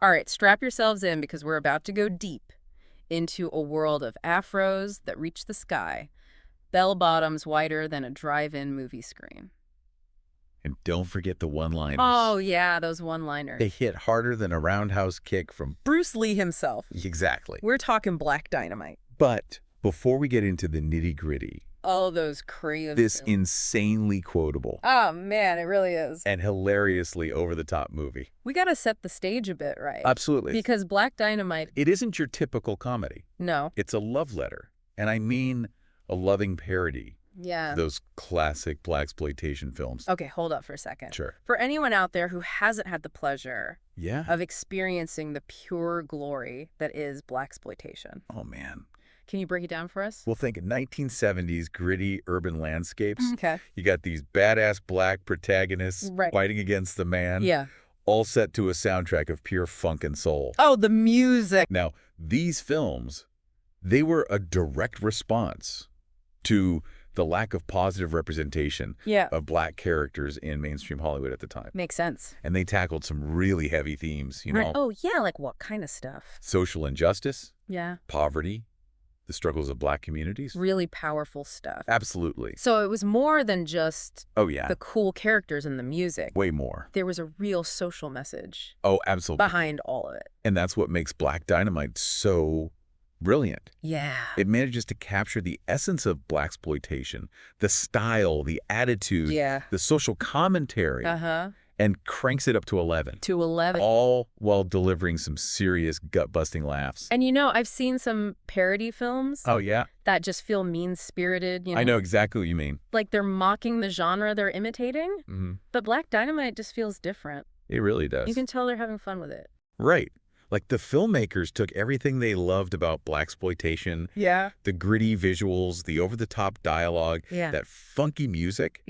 All right, strap yourselves in because we're about to go deep into a world of afros that reach the sky, bell bottoms wider than a drive-in movie screen. And don't forget the one-liners. Oh, yeah, those one-liners. They hit harder than a roundhouse kick from... Bruce Lee himself. Exactly. We're talking Black Dynamite. But before we get into the nitty-gritty... Oh, those creative... This insanely quotable... Oh, man, it really is. And hilariously over-the-top movie. We gotta set the stage a bit, right? Absolutely. Because Black Dynamite... It isn't your typical comedy. No. It's a love letter. And I mean a loving parody. Yeah. Those classic blaxploitation films. Okay, hold up for a second. Sure. For anyone out there who hasn't had the pleasure Yeah. of experiencing the pure glory that is blaxploitation. Oh, man. Can you break it down for us? Well, think 1970s gritty urban landscapes. Okay. You got these badass black protagonists fighting against the man. Yeah. All set to a soundtrack of pure funk and soul. Oh, the music. Now, these films, they were a direct response to the lack of positive representation of black characters in mainstream Hollywood at the time. Makes sense. And they tackled some really heavy themes, you know. Oh, yeah, like what kind of stuff? Social injustice. Yeah. Poverty. The struggles of black communities. Really powerful stuff. Absolutely. So it was more than just the cool characters and the music. Way more. There was a real social message. Oh, absolutely. Behind all of it. And that's what makes Black Dynamite so brilliant. Yeah. It manages to capture the essence of blaxploitation, the style, the attitude, the social commentary, and cranks it up to 11. To 11. All while delivering some serious gut-busting laughs. And you know, I've seen some parody films. Oh, yeah? That just feel mean-spirited, you know? I know exactly what you mean. Like they're mocking the genre they're imitating. Mm-hmm. But Black Dynamite just feels different. It really does. You can tell they're having fun with it. Right. Like the filmmakers took everything they loved about blaxploitation, the gritty visuals, the over-the-top dialogue, that funky music,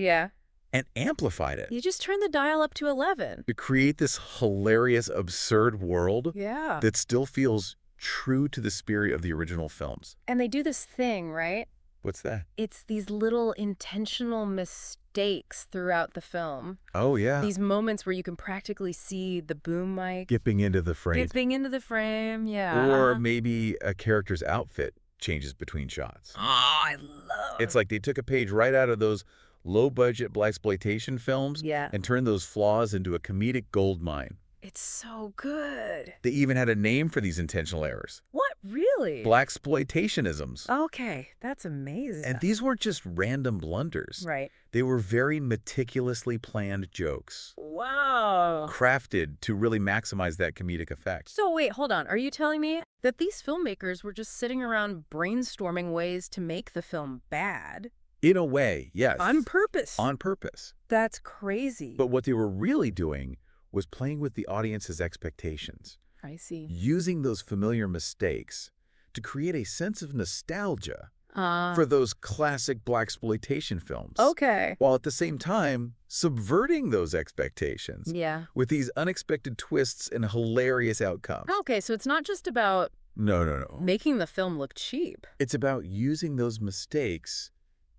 and amplified it. You just turn the dial up to 11. To create this hilarious, absurd world that still feels true to the spirit of the original films. And they do this thing, right? What's that? It's these little intentional mistakes throughout the film. Oh, yeah. These moments where you can practically see the boom mic. Dipping into the frame. Dipping into the frame, yeah. Or maybe a character's outfit changes between shots. Oh, I love it. It's like they took a page right out of those low-budget blaxploitation films and turned those flaws into a comedic goldmine. It's so good. They even had a name for these intentional errors. What, really? Blaxploitationisms. Okay, that's amazing. And these weren't just random blunders. Right. They were very meticulously planned jokes. Wow. Crafted to really maximize that comedic effect. So wait, hold on. Are you telling me that these filmmakers were just sitting around brainstorming ways to make the film bad? In a way, yes. On purpose. On purpose. That's crazy. But what they were really doing was playing with the audience's expectations. I see. Using those familiar mistakes to create a sense of nostalgia for those classic blaxploitation films. Okay. While at the same time, subverting those expectations. Yeah. With these unexpected twists and hilarious outcomes. Okay, so it's not just about No. making the film look cheap. It's about using those mistakes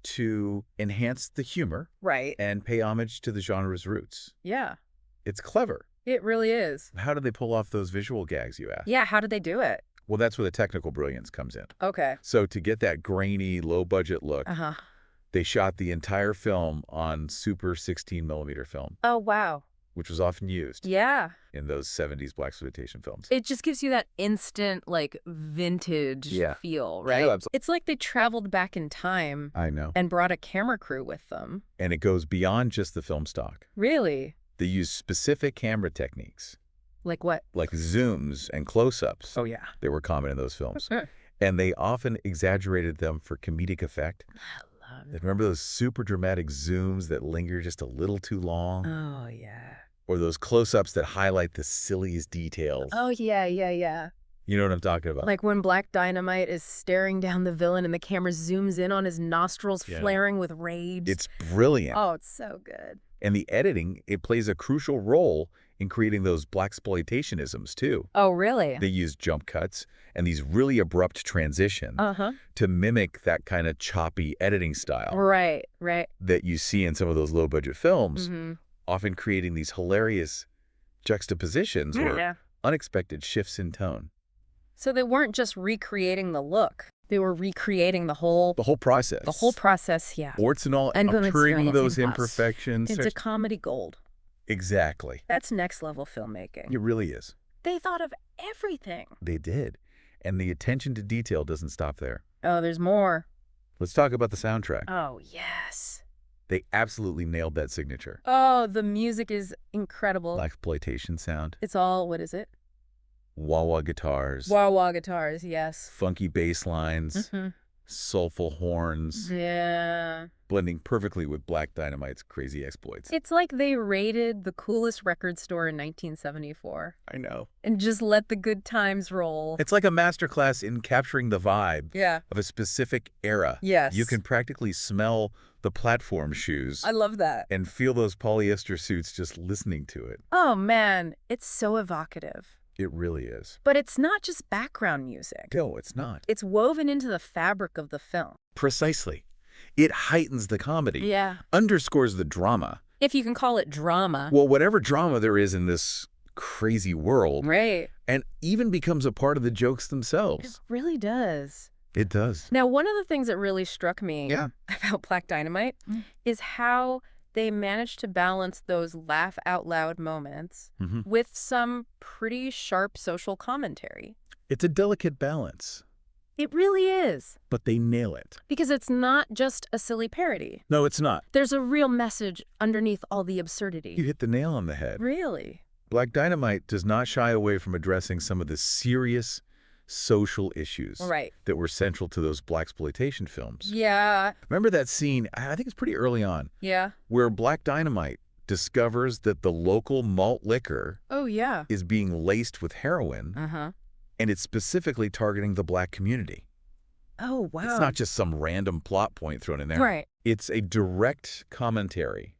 to enhance the humor. Right. And pay homage to the genre's roots. Yeah. It's clever. It really is. How did they pull off those visual gags, you ask? Yeah, how did they do it? Well, that's where the technical brilliance comes in. Okay. So to get that grainy, low-budget look, they shot the entire film on super 16mm film. Oh, wow. Which was often used in those 70s blaxploitation films. It just gives you that instant, like, vintage feel, right? Yeah, it's like they traveled back in time. I know. And brought a camera crew with them. And it goes beyond just the film stock. Really? They use specific camera techniques. Like what? Like zooms and close-ups. Oh, yeah. They were common in those films. And they often exaggerated them for comedic effect. I love it. Remember those super dramatic zooms that linger just a little too long? Oh, yeah. Or those close-ups that highlight the silliest details. Oh, yeah. You know what I'm talking about? Like when Black Dynamite is staring down the villain and the camera zooms in on his nostrils flaring with rage. It's brilliant. Oh, it's so good. And the editing, it plays a crucial role in creating those blaxploitationisms too. Oh, really? They use jump cuts and these really abrupt transitions to mimic that kind of choppy editing style. Right. That you see in some of those low-budget films, often creating these hilarious juxtapositions where unexpected shifts in tone. So they weren't just recreating the look. They were recreating the whole process. The whole process, yeah. Warts and all, And trimming those imperfections. It's a comedy gold. Exactly. That's next-level filmmaking. It really is. They thought of everything. They did. And the attention to detail doesn't stop there. Oh, there's more. Let's talk about the soundtrack. Oh, yes. They absolutely nailed that signature. Oh, the music is incredible. Blaxploitation sound. It's all, what is it? Wah-wah guitars. Wah-wah guitars, yes. Funky bass lines. Soulful horns. Yeah. Blending perfectly with Black Dynamite's crazy exploits. It's like they raided the coolest record store in 1974. I know. And just let the good times roll. It's like a masterclass in capturing the vibe of a specific era. Yes. You can practically smell the platform shoes. I love that. And feel those polyester suits just listening to it. Oh, man. It's so evocative. It really is. But it's not just background music. No, it's not. It's woven into the fabric of the film. Precisely. It heightens the comedy. Yeah. Underscores the drama. If you can call it drama. Well, whatever drama there is in this crazy world. Right. And even becomes a part of the jokes themselves. It really does. It does. Now, one of the things that really struck me about Black Dynamite is how they managed to balance those laugh-out-loud moments with some pretty sharp social commentary. It's a delicate balance. It really is. But they nail it. Because it's not just a silly parody. No, it's not. There's a real message underneath all the absurdity. You hit the nail on the head. Really? Black Dynamite does not shy away from addressing some of the serious social issues that were central to those blaxploitation films. Yeah. Remember that scene, I think it's pretty early on, Yeah. where Black Dynamite discovers that the local malt liquor is being laced with heroin, and it's specifically targeting the black community. Oh, wow. It's not just some random plot point thrown in there. Right. It's a direct commentary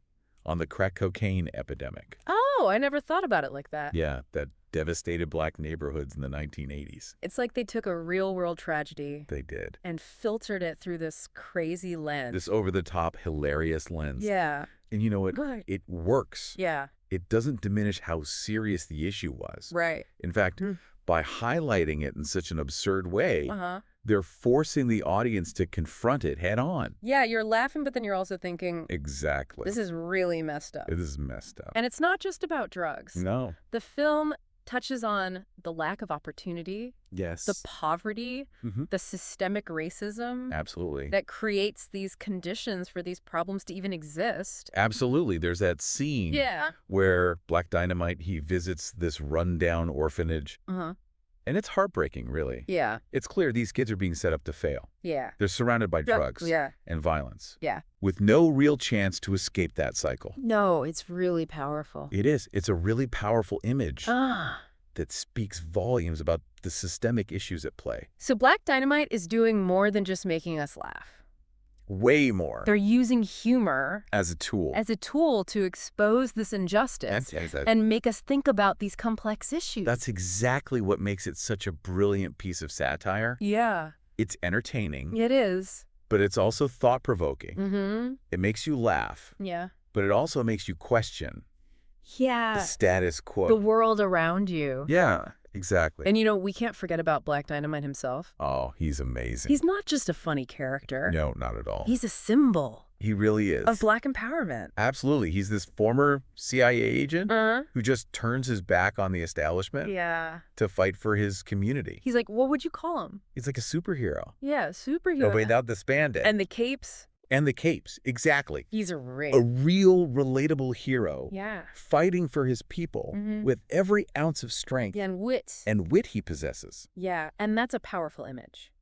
on the crack cocaine epidemic. Oh, I never thought about it like that. Yeah, that devastated black neighborhoods in the 1980s. It's like they took a real-world tragedy. They did. And filtered it through this crazy lens. This over-the-top, hilarious lens. Yeah. And you know what? It works. Yeah. It doesn't diminish how serious the issue was. Right. In fact, by highlighting it in such an absurd way, they're forcing the audience to confront it head on. Yeah, you're laughing, but then you're also thinking, exactly. This is really messed up. This is messed up. And it's not just about drugs. No. The film touches on the lack of opportunity, yes, the poverty, the systemic racism. Absolutely. That creates these conditions for these problems to even exist. Absolutely. There's that scene where Black Dynamite, he visits this rundown orphanage. And it's heartbreaking, really. Yeah. It's clear these kids are being set up to fail. Yeah. They're surrounded by drugs and violence. Yeah. With no real chance to escape that cycle. No, it's really powerful. It is. It's a really powerful image that speaks volumes about the systemic issues at play. So Black Dynamite is doing more than just making us laugh. Way more. They're using humor as a tool. As a tool to expose this injustice and make us think about these complex issues. That's exactly what makes it such a brilliant piece of satire. Yeah. It's entertaining. It is. But it's also thought-provoking. It makes you laugh. Yeah. But it also makes you question. Yeah. The status quo. The world around you. Yeah. Exactly. And, you know, we can't forget about Black Dynamite himself. Oh, he's amazing. He's not just a funny character. No, not at all. He's a symbol. He really is. Of black empowerment. Absolutely. He's this former CIA agent who just turns his back on the establishment to fight for his community. He's like, what would you call him? He's like a superhero. Yeah, superhero. No, without the spandex. And the capes. And the capes, exactly. He's a real relatable hero. Yeah. Fighting for his people with every ounce of strength. Yeah, and wit. And wit he possesses. Yeah, and that's a powerful image.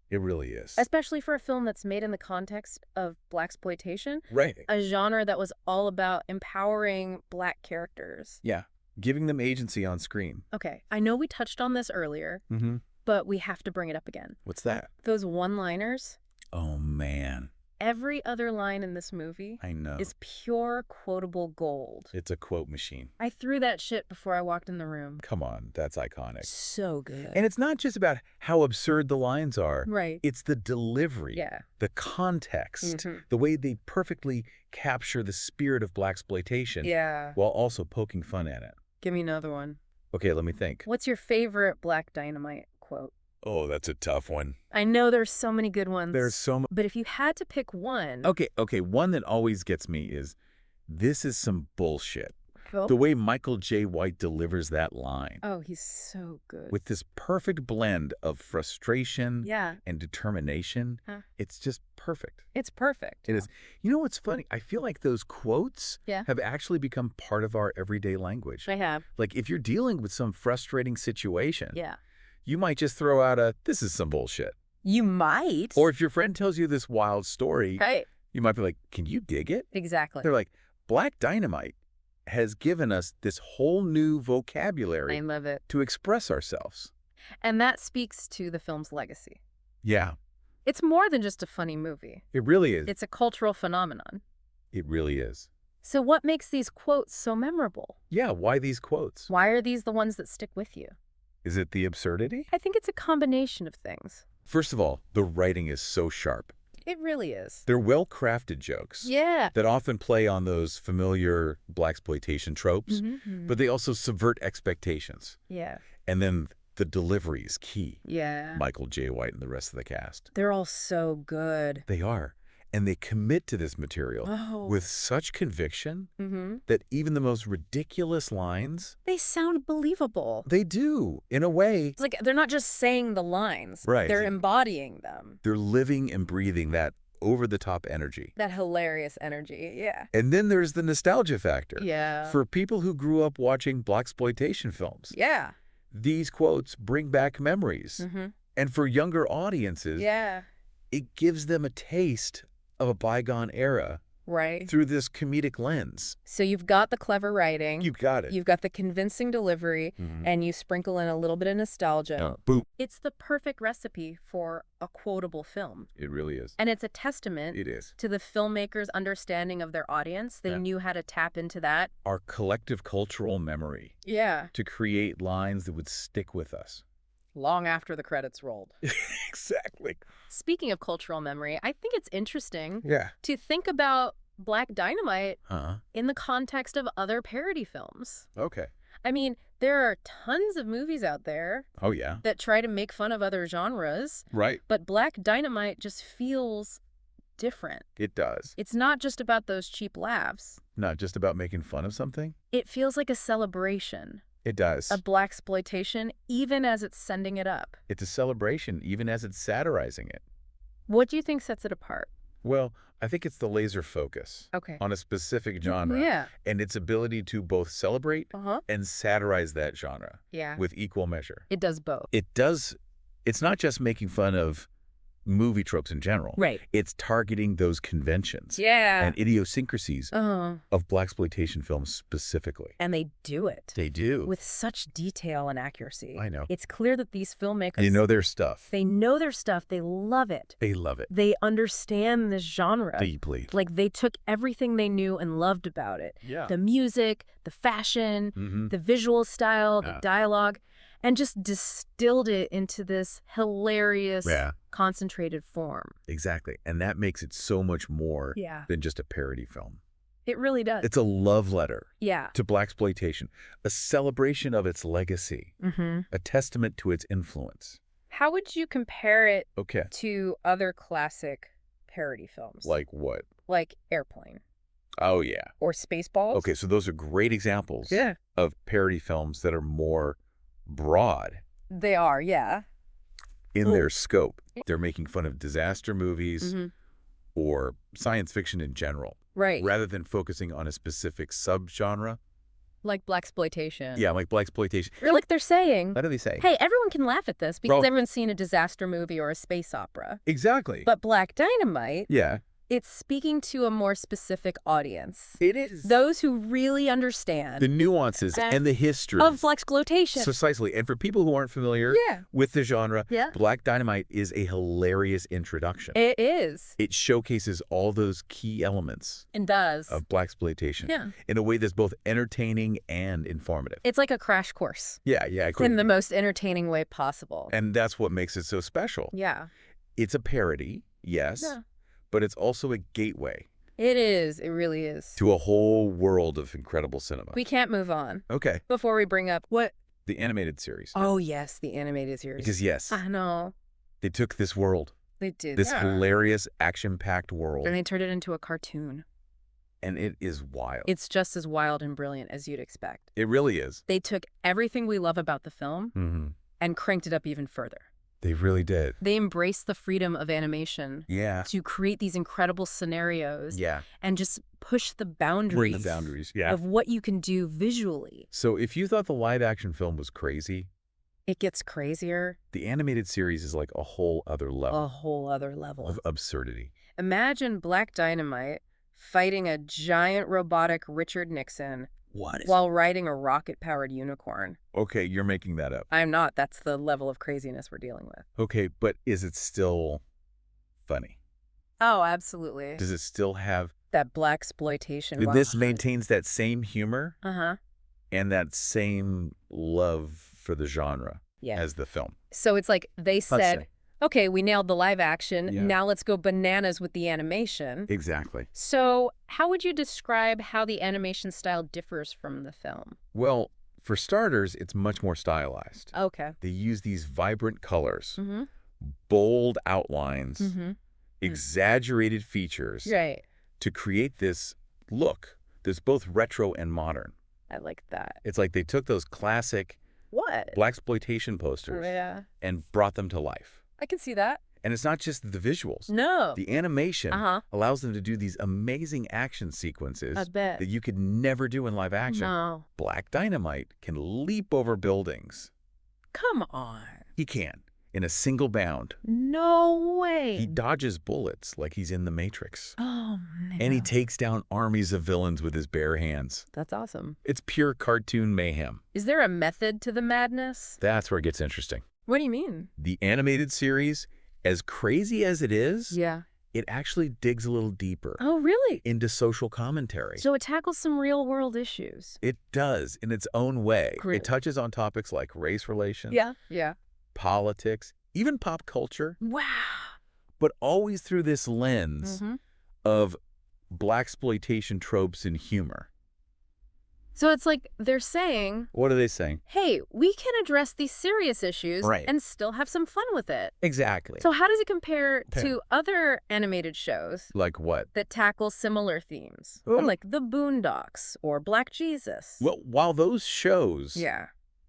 It really is. Especially for a film that's made in the context of blaxploitation. Right. A genre that was all about empowering black characters. Yeah, giving them agency on screen. Okay, I know we touched on this earlier, but we have to bring it up again. What's that? Those one-liners. Oh, man. Every other line in this movie is pure quotable gold. It's a quote machine. I threw that shit before I walked in the room. Come on, that's iconic. So good. And it's not just about how absurd the lines are. Right. It's the delivery, the context, the way they perfectly capture the spirit of blaxploitation while also poking fun at it. Give me another one. Okay, let me think. What's your favorite Black Dynamite quote? Oh, that's a tough one. I know there's so many good ones. There's so much. But if you had to pick one. Okay, one that always gets me is, "This is some bullshit." Oh. The way Michael J. White delivers that line. Oh, he's so good. With this perfect blend of frustration and determination, it's just perfect. It's perfect. It is. You know what's funny? I feel like those quotes have actually become part of our everyday language. They have. Like if you're dealing with some frustrating situation, you might just throw out a, "This is some bullshit." You might. Or if your friend tells you this wild story, right. You might be like, "Can you dig it?" Exactly. They're like, Black Dynamite has given us this whole new vocabulary. I love it. To express ourselves. And that speaks to the film's legacy. Yeah. It's more than just a funny movie. It really is. It's a cultural phenomenon. It really is. So what makes these quotes so memorable? Yeah, why these quotes? Why are these the ones that stick with you? Is it the absurdity? I think it's a combination of things. First of all, the writing is so sharp. It really is. They're well-crafted jokes. Yeah. That often play on those familiar Blaxploitation tropes, but they also subvert expectations. Yeah. And then the delivery is key. Yeah. Michael J. White and the rest of the cast. They're all so good. They are. And they commit to this material with such conviction that even the most ridiculous lines... They sound believable. They do, in a way. It's like they're not just saying the lines. Right. They're embodying them. They're living and breathing that over-the-top energy. That hilarious energy, yeah. And then there's the nostalgia factor. Yeah. For people who grew up watching Blaxploitation films. Yeah. These quotes bring back memories. And for younger audiences, it gives them a taste of a bygone era through this comedic lens. So you've got the clever writing. You've got it. You've got the convincing delivery, and you sprinkle in a little bit of nostalgia. Boom. It's the perfect recipe for a quotable film. It really is. And it's a testament to the filmmakers' understanding of their audience. They knew how to tap into that. Our collective cultural memory. Yeah. To create lines that would stick with us. Long after the credits rolled. Exactly. Speaking of cultural memory, I think it's interesting to think about Black Dynamite in the context of other parody films. Okay. I mean, there are tons of movies out there that try to make fun of other genres. Right. But Black Dynamite just feels different. It does. It's not just about those cheap laughs. Not just about making fun of something. It feels like a celebration. It does. Of Blaxploitation, even as it's sending it up. It's a celebration, even as it's satirizing it. What do you think sets it apart? Well, I think it's the laser focus on a specific genre and its ability to both celebrate and satirize that genre with equal measure. It does both. It does. It's not just making fun of movie tropes in general. Right. It's targeting those conventions and idiosyncrasies of Blaxploitation films specifically. And they do it. They do. With such detail and accuracy. I know. It's clear that these filmmakers... They know their stuff. They know their stuff. They love it. They love it. They understand this genre. Deeply. Like they took everything they knew and loved about it. Yeah. The music, the fashion, the visual style, the dialogue, and just distilled it into this hilarious, concentrated form. Exactly. And that makes it so much more than just a parody film. It really does. It's a love letter to Blaxploitation, a celebration of its legacy, a testament to its influence. How would you compare it to other classic parody films? Like what? Like Airplane. Oh, yeah. Or Spaceballs. Okay, so those are great examples of parody films that are more broad. They are, in their scope. They're making fun of disaster movies or science fiction in general. Right. Rather than focusing on a specific subgenre. Like Blaxploitation. Yeah, like Blaxploitation. Or like they're saying... What do they say? Hey, everyone can laugh at this because everyone's seen a disaster movie or a space opera. Exactly. But Black Dynamite... It's speaking to a more specific audience. It is. Those who really understand the nuances and the history of Blaxploitation. Precisely. And for people who aren't familiar with the genre, Black Dynamite is a hilarious introduction. It is. It showcases all those key elements of Blaxploitation in a way that's both entertaining and informative. It's like a crash course. Yeah. In the most entertaining way possible. And that's what makes it so special. Yeah. It's a parody, yes. But it's also a gateway. It is. It really is. To a whole world of incredible cinema. We can't move on. Okay. Before we bring up what The animated series. Oh, yes, the animated series. Because, yes. I know. They took this world. They did. This hilarious, action-packed world. And they turned it into a cartoon. And it is wild. It's just as wild and brilliant as you'd expect. It really is. They took everything we love about the film and cranked it up even further. They really did. They embraced the freedom of animation to create these incredible scenarios and just push the boundaries, of what you can do visually. So if you thought the live-action film was crazy, it gets crazier. The animated series is like a whole other level. A whole other level. Of absurdity. Imagine Black Dynamite fighting a giant robotic Richard Nixon while riding a rocket-powered unicorn. Okay, you're making that up. I'm not. That's the level of craziness we're dealing with. Okay, but is it still funny? Oh, absolutely. Does it still have... that Blaxploitation? This maintains that same humor and that same love for the genre as the film. So it's like they said, okay, we nailed the live action. Now let's go bananas with the animation. Exactly. So how would you describe how the animation style differs from the film? Well, for starters, it's much more stylized. Okay. They use these vibrant colors, bold outlines, exaggerated features to create this look that's both retro and modern. I like that. It's like they took those classic Blaxploitation posters and brought them to life. I can see that. And it's not just the visuals. No. The animation allows them to do these amazing action sequences that you could never do in live action. No. Black Dynamite can leap over buildings. Come on. He can, in a single bound. No way. He dodges bullets like he's in the Matrix. Oh, man. And he takes down armies of villains with his bare hands. That's awesome. It's pure cartoon mayhem. Is there a method to the madness? That's where it gets interesting. What do you mean? The animated series, as crazy as it is, it actually digs a little deeper. Oh, really? Into social commentary. So it tackles some real-world issues. It does, in its own way. It touches on topics like race relations, politics, even pop culture. Wow. But always through this lens of Blaxploitation tropes and humor. So it's like they're saying... What are they saying? Hey, we can address these serious issues and still have some fun with it. Exactly. So how does it compare to other animated shows? Like what? That tackle similar themes. Like The Boondocks or Black Jesus. Well, while those shows,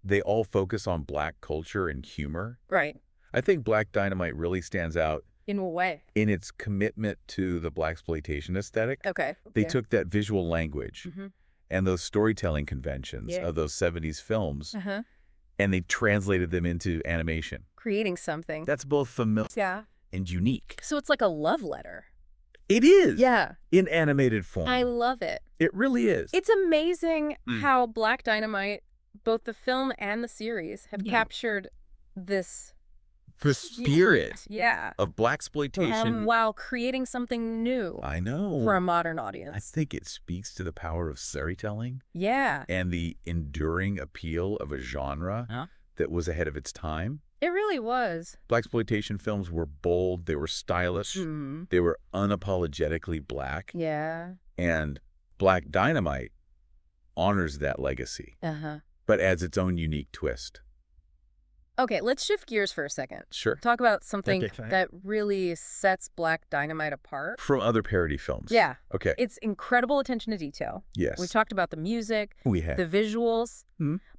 they all focus on Black culture and humor. Right. I think Black Dynamite really stands out. In what way? In its commitment to the Blaxploitation aesthetic. Okay. They took that visual language and those storytelling conventions of those 70s films, and they translated them into animation. Creating something. That's both familiar and unique. So it's like a love letter. It is. Yeah. In animated form. I love it. It really is. It's amazing how Black Dynamite, both the film and the series, have captured this... the spirit of Blaxploitation. While creating something new. I know. For a modern audience. I think it speaks to the power of storytelling. Yeah. And the enduring appeal of a genre that was ahead of its time. It really was. Blaxploitation films were bold. They were stylish. They were unapologetically Black. Yeah. And Black Dynamite honors that legacy. But adds its own unique twist. Okay, let's shift gears for a second. Sure. Talk about something that really sets Black Dynamite apart. From other parody films. Yeah. Okay. It's incredible attention to detail. Yes. We talked about the music. We have. The visuals.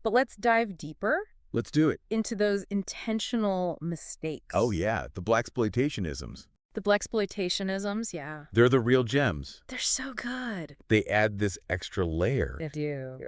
But let's dive deeper. Let's do it. Into those intentional mistakes. Oh, yeah. The Blaxploitationisms. The Blaxploitationisms, yeah. They're the real gems. They're so good. They add this extra layer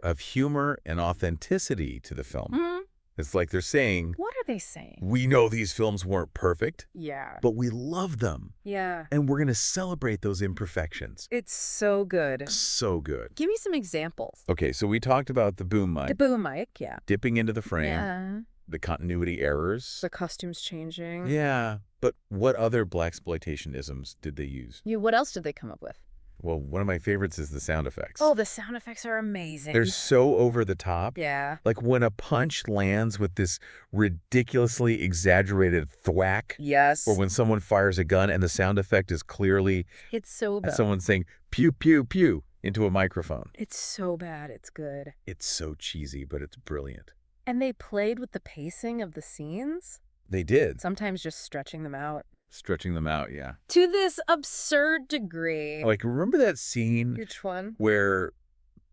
of humor and authenticity to the film. It's like they're saying... What are they saying? We know these films weren't perfect. Yeah. But we love them. Yeah. And we're going to celebrate those imperfections. It's so good. So good. Give me some examples. Okay, so we talked about the boom mic. The boom mic, yeah. Dipping into the frame. Yeah. The continuity errors. The costumes changing. Yeah. But what other Blaxploitationisms did they use? What else did they come up with? Well, one of my favorites is the sound effects. Oh, the sound effects are amazing. They're so over the top. Yeah. Like when a punch lands with this ridiculously exaggerated thwack. Yes. Or when someone fires a gun and the sound effect is clearly... It's so bad. Someone saying, pew, pew, pew, into a microphone. It's so bad. It's good. It's so cheesy, but it's brilliant. And they played with the pacing of the scenes. They did. Sometimes just stretching them out. Stretching them out, yeah. To this absurd degree. Like, remember that scene? Which one? Where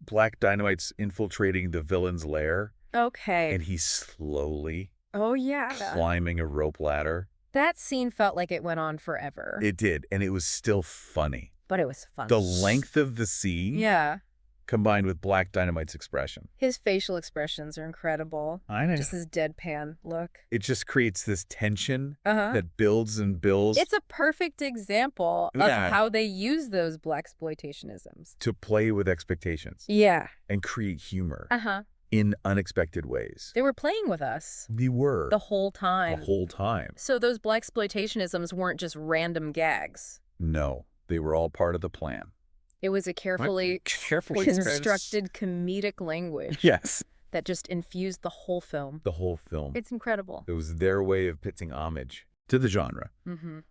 Black Dynamite's infiltrating the villain's lair? Okay. And he's slowly climbing a rope ladder. That scene felt like it went on forever. It did, and it was still funny. But it was fun. The length of the scene combined with Black Dynamite's expression. His facial expressions are incredible. I know. Just his deadpan look. It just creates this tension that builds and builds. It's a perfect example of how they use those Blaxploitationisms. To play with expectations. Yeah. And create humor. In unexpected ways. They were playing with us. They were. The whole time. The whole time. So those Blaxploitationisms weren't just random gags. No, they were all part of the plan. It was a carefully constructed comedic language. Yes. That just infused the whole film. The whole film. It's incredible. It was their way of paying homage to the genre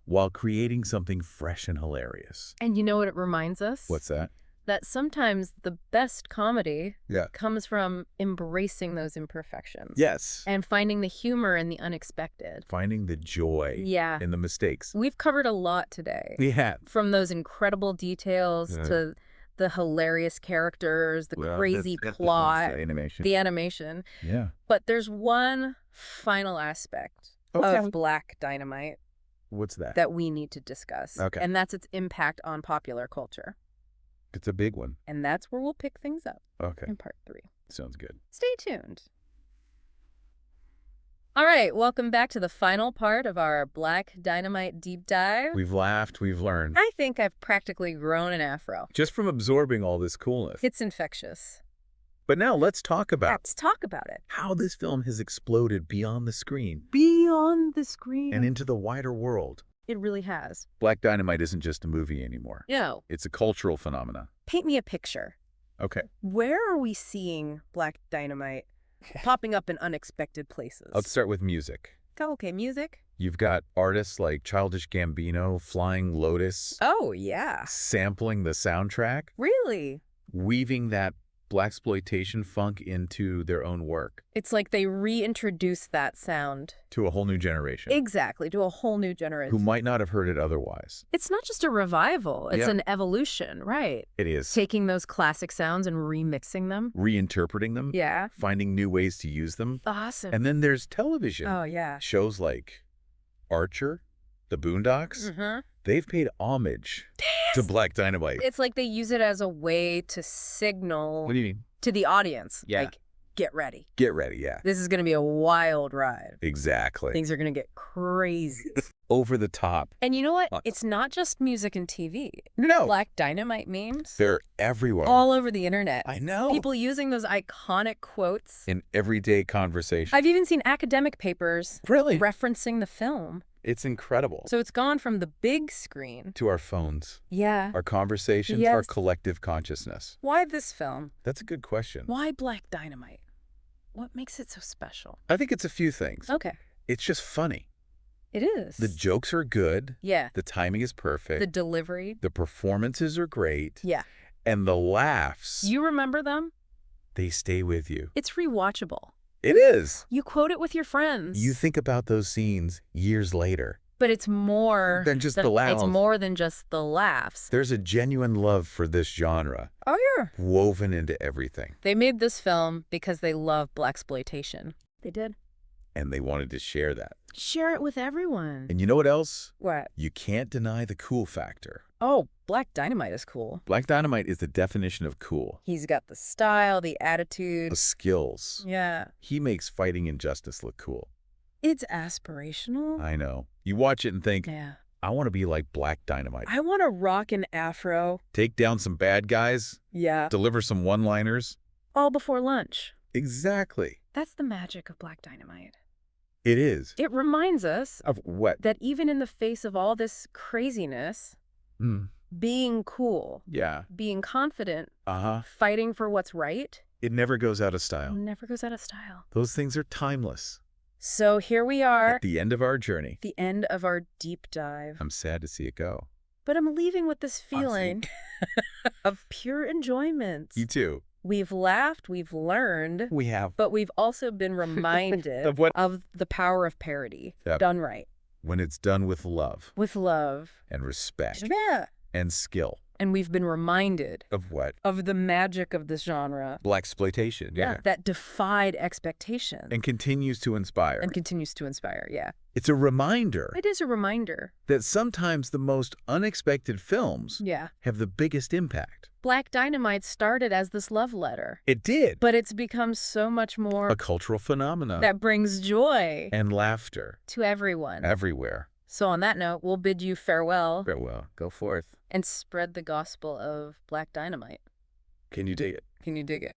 while creating something fresh and hilarious. And you know what it reminds us? What's that? That sometimes the best comedy comes from embracing those imperfections. Yes. And finding the humor in the unexpected. Finding the joy in the mistakes. We've covered a lot today. We have. From those incredible details to the hilarious characters, the crazy plot, the animation. Yeah. But there's one final aspect of Black Dynamite. What's that? That we need to discuss. Okay. And that's its impact on popular culture. It's a big one. And that's where we'll pick things up. Okay. In part 3. Sounds good. Stay tuned. All right, welcome back to the final part of our Black Dynamite deep dive. We've laughed, we've learned. I think I've practically grown an afro. Just from absorbing all this coolness. It's infectious. But now let's talk about it. How this film has exploded beyond the screen. Beyond the screen. And into the wider world. It really has. Black Dynamite isn't just a movie anymore. No. It's a cultural phenomenon. Paint me a picture. Okay. Where are we seeing Black Dynamite popping up in unexpected places? Let's start with music. Okay, music. You've got artists like Childish Gambino, Flying Lotus. Oh, yeah. Sampling the soundtrack. Really? Weaving that Blaxploitation funk into their own work. It's like they reintroduced that sound. To a whole new generation. Exactly, to a whole new generation. Who might not have heard it otherwise. It's not just a revival, it's an evolution, right? It is. Taking those classic sounds and remixing them. Reinterpreting them. Yeah. Finding new ways to use them. Awesome. And then there's television. Oh, yeah. Shows like Archer, The Boondocks. They've paid homage to Black Dynamite. It's like they use it as a way to signal What do you mean? To the audience. Yeah. Like, get ready. Get ready, yeah. This is going to be a wild ride. Exactly. Things are going to get crazy. Over the top. And you know what? It's not just music and TV. No. Black Dynamite memes. They're everywhere. All over the internet. I know. People using those iconic quotes. In everyday conversation. I've even seen academic papers referencing the film. It's incredible. So it's gone from the big screen to our phones. Yeah. Our conversations, our collective consciousness. Why this film? That's a good question. Why Black Dynamite? What makes it so special? I think it's a few things. Okay. It's just funny. It is. The jokes are good. Yeah. The timing is perfect. The delivery. The performances are great. Yeah. And the laughs. You remember them? They stay with you. It's rewatchable. It is. You quote it with your friends. You think about those scenes years later. But it's more than just the laughs. It's more than just the laughs. There's a genuine love for this genre. Oh, yeah. Woven into everything. They made this film because they love Blaxploitation. They did. And they wanted to share that. Share it with everyone. And you know what else? What? You can't deny the cool factor. Oh, Black Dynamite is cool. Black Dynamite is the definition of cool. He's got the style, the attitude. The skills. Yeah. He makes fighting injustice look cool. It's aspirational. I know. You watch it and think, I want to be like Black Dynamite. I want to rock an afro. Take down some bad guys. Yeah. Deliver some one-liners. All before lunch. Exactly. That's the magic of Black Dynamite. It is. It reminds us of what? That even in the face of all this craziness, being cool, being confident, fighting for what's right, it never goes out of style. Never goes out of style. Those things are timeless. So here we are. At the end of our journey. The end of our deep dive. I'm sad to see it go. But I'm leaving with this feeling of pure enjoyment. You too. We've laughed, we've learned. We have. But we've also been reminded of the power of parody, done right. When it's done with love. With love. And respect. Yeah. And skill. And we've been reminded. Of what? Of the magic of this genre. Blaxploitation, yeah. That defied expectations. And continues to inspire. Yeah. It's a reminder. It is a reminder. That sometimes the most unexpected films have the biggest impact. Black Dynamite started as this love letter. It did. But it's become so much more. A cultural phenomenon. That brings joy. And laughter. To everyone. Everywhere. So on that note, we'll bid you farewell. Farewell. Go forth. And spread the gospel of Black Dynamite. Can you dig it? Can you dig it?